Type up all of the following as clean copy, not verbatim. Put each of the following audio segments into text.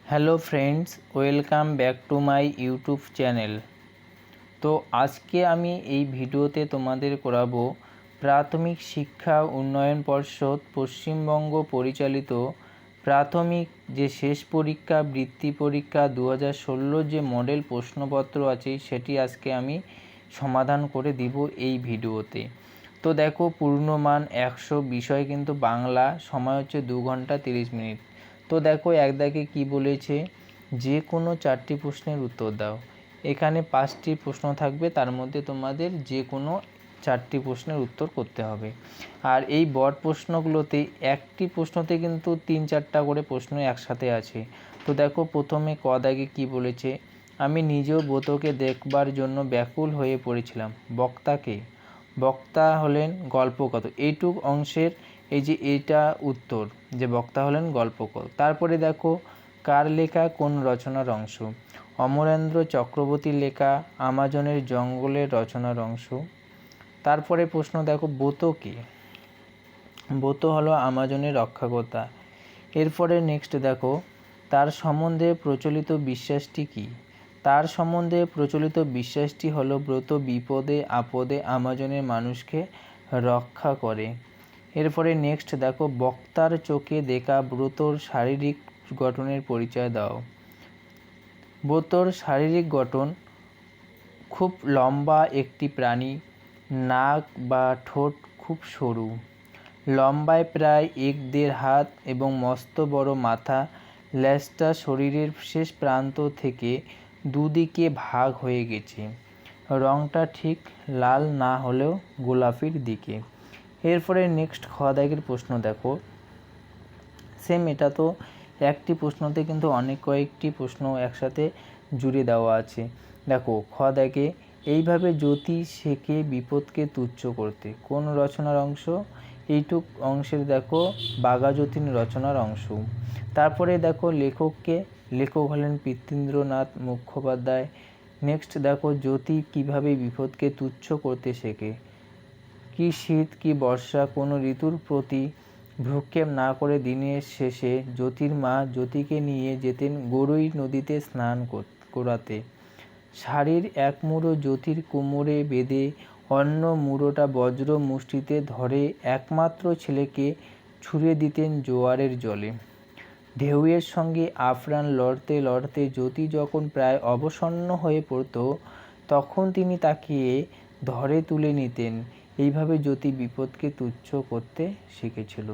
Hello friends, welcome back to my YouTube channel. তো আজকে আমি এই ভিডিওতে তোমাদের করাবো প্রাথমিক শিক্ষা উন্নয়ন পর্ষদ পশ্চিমবঙ্গ পরিচালিত প্রাথমিক যে শেষ পরীক্ষা বৃত্তি পরীক্ষা 2016 যে মডেল প্রশ্নপত্র আছে সেটি আজকে আমি সমাধান করে দিব এই ভিডিওতে। তো দেখো, পূর্ণমান 100, বিষয় কিন্তু বাংলা, সময় হচ্ছে 2 ঘন্টা 30 মিনিট। তো দেখো এক দাগে কী বলেছে, যে কোনো 4টি প্রশ্নের উত্তর দাও। এখানে 5টি প্রশ্ন থাকবে, তার মধ্যে তোমাদের যে কোনো 4টি প্রশ্নের উত্তর করতে হবে। আর এই বড় প্রশ্নগুলোতে একটি প্রশ্নতে কিন্তু 3-4টা করে প্রশ্ন একসাথে আছে। তো দেখো প্রথমে ক দাগে কী বলেছে, আমি নিজেও ব্রতকে দেখবার জন্য ব্যাকুল হয়ে পড়েছিলাম। বক্তাকে, বক্তা হলেন গল্পকথক। এইটুক অংশের এই যে এটা উত্তর, যে বক্তা হলেন গল্পকথক। তারপরে দেখো কার লেখা কোন রচনার অংশ, অমরেন্দ্র চক্রবর্তীর লেখা আমাজনের জঙ্গলের রচনার অংশ। তারপরে প্রশ্ন দেখো ব্রত কি, ব্রত হলো আমাজনের রক্ষাকর্তা। এরপরে নেক্সট দেখো তার সম্বন্ধে প্রচলিত বিশ্বাসটি কি, তার সম্বন্ধে প্রচলিত বিশ্বাসটি হলো ব্রত বিপদে আপদে আমাজনের মানুষকে রক্ষা করে। এরপরে নেক্সট দেখো বক্তার চোখে দেখা ব্রতর শারীরিক গঠনের পরিচয় দাও। ব্রতর শারীরিক গঠন খুব লম্বা একটি প্রাণী, নাক বা ঠোঁট খুব সরু, লম্বায় প্রায় 1-1.5 হাত এবং মস্ত বড় মাথা, লেজটা শরীরের শেষ প্রান্ত থেকে দুদিকে ভাগ হয়ে গেছে, রঙটা ঠিক লাল না হলেও গোলাপির দিকে। এরপরে নেক্সট খ দাগের প্রশ্ন দেখো, সেম এটা তো একটি প্রশ্নতে কিন্তু অনেক কয়েকটি প্রশ্ন একসাথে জুড়ে দেওয়া আছে। দেখো খ দাগে এইভাবে জ্যোতি শেখে বিপদকে তুচ্ছ করতে, কোন রচনার অংশ, এইটুক অংশের দেখো বাঘাযতীন রচনার অংশ। তারপরে দেখো লেখককে, লেখক হলেন পৃথীন্দ্রনাথ মুখোপাধ্যায়। নেক্সট দেখো জ্যোতি কিভাবে বিপদকে তুচ্ছ করতে শেখে, কি শীত কি বর্ষা কোনো ঋতুর প্রতি ভ্রুক্ষেপ না করে দিনের শেষে জ্যোতির মা জ্যোতিকে নিয়ে যেতেন গড়ই নদীতে স্নান করাতে, শাড়ির এক মুড়ো জ্যোতির কোমরে বেঁধে অন্য মুড়োটা বজ্র মুষ্টিতে ধরে একমাত্র ছেলেকে ছুঁড়ে দিতেন জোয়ারের জলে, ঢেউয়ের সঙ্গে আফরান লড়তে লড়তে জ্যোতি যখন প্রায় অবসন্ন হয়ে পড়ত তখন তিনি তাকে ধরে তুলে নিতেন। এইভাবে জ্যোতি বিপদকে তুচ্ছ করতে শিখেছিল।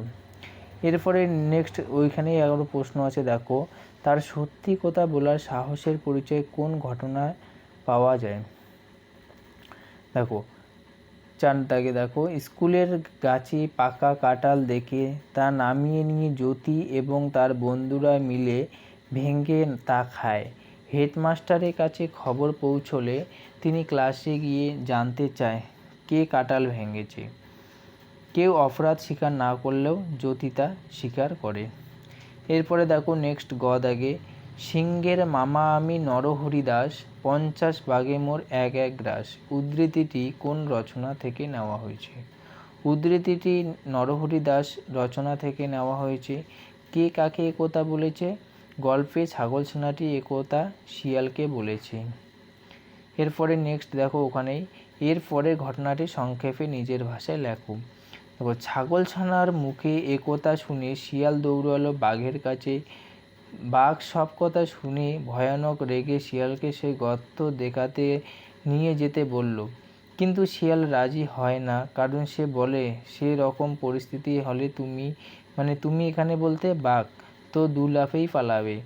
এরপরে নেক্সট ওইখানেই আরও প্রশ্ন আছে, দেখো তার সত্যি কথা বলার সাহসের পরিচয় কোন ঘটনায় পাওয়া যায়। দেখো 4 দাগে দেখো স্কুলের গাছে পাকা কাঁঠাল দেখে তা নামিয়ে নিয়ে জ্যোতি এবং তার বন্ধুরা মিলে ভেঙে তা খায়। হেডমাস্টারের কাছে খবর পৌঁছলে তিনি ক্লাসে গিয়ে জানতে চায় কে কাঁঠাল ভেঙেছে। কেউ অপরাধ স্বীকার না করলেও জ্যোতি তা স্বীকার করে। এরপরে দেখো নেক্সট গ দাগে সিংহের মামা আমি নরহরি দাস, 50 বাঘে মোর এক এক গ্রাস। উদ্ধৃতিটি কোন রচনা থেকে নেওয়া হয়েছে, উদ্ধৃতিটি নরহরি দাস রচনা থেকে নেওয়া হয়েছে। কে কাকে একথা বলেছে, গল্পে ছাগলছানাটি একথা শিয়ালকে বলেছে। এরপরে নেক্সট দেখো ওখানেই এরপরের ঘটনাটি সংক্ষেপে নিজের ভাষায় লেখো। দেখো ছাগলছানার মুখে একথা শুনে শিয়াল দৌড়ালো বাঘের কাছে। বাঘ সব কথা শুনে ভয়ানক রেগে শিয়ালকে সে গর্ত দেখাতে নিয়ে যেতে বলল, কিন্তু শিয়াল রাজি হয় না, কারণ সে বলে সে রকম পরিস্থিতি হলে তুমি এখানে বলতে বাঘ তো 2 লাফেই পালাবে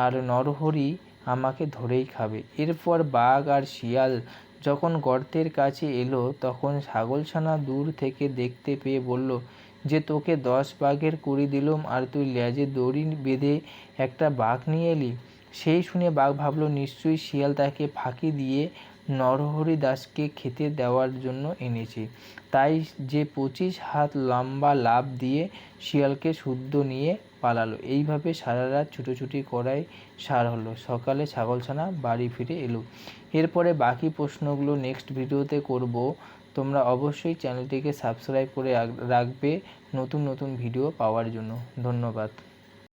আর নরহরি আমাকে ধরেই খাবে। এরপর বাঘ আর শিয়াল যখন গর্তের কাছে এলো তখন ছাগলছানা দূর থেকে দেখতে পেয়ে বলল যে তোকে 10 বাঘের কুড়ি দিলুম আর তুই লেজে দড়ি বেঁধে একটা বাঘ নিয়ে এলি। সেই শুনে বাঘ ভাবল নিশ্চয়ই শিয়াল তাকে ফাঁকি দিয়ে নরহরি দাসকে খেতে দেওয়ার জন্য এনেছে, তাই যে 25 হাত লম্বা লাফ দিয়ে শিয়ালকে শুদ্ধ নিয়ে পালালো। এইভাবে সারা রাত ছুটোছুটি করাই সার হলো, সকালে ছাগলছানা বাড়ি ফিরে এলো। এরপরে বাকি প্রশ্নগুলো নেক্সট ভিডিওতে করব। তোমরা অবশ্যই চ্যানেলটিকে সাবস্ক্রাইব করে রাখবে নতুন নতুন ভিডিও পাওয়ার জন্য। ধন্যবাদ।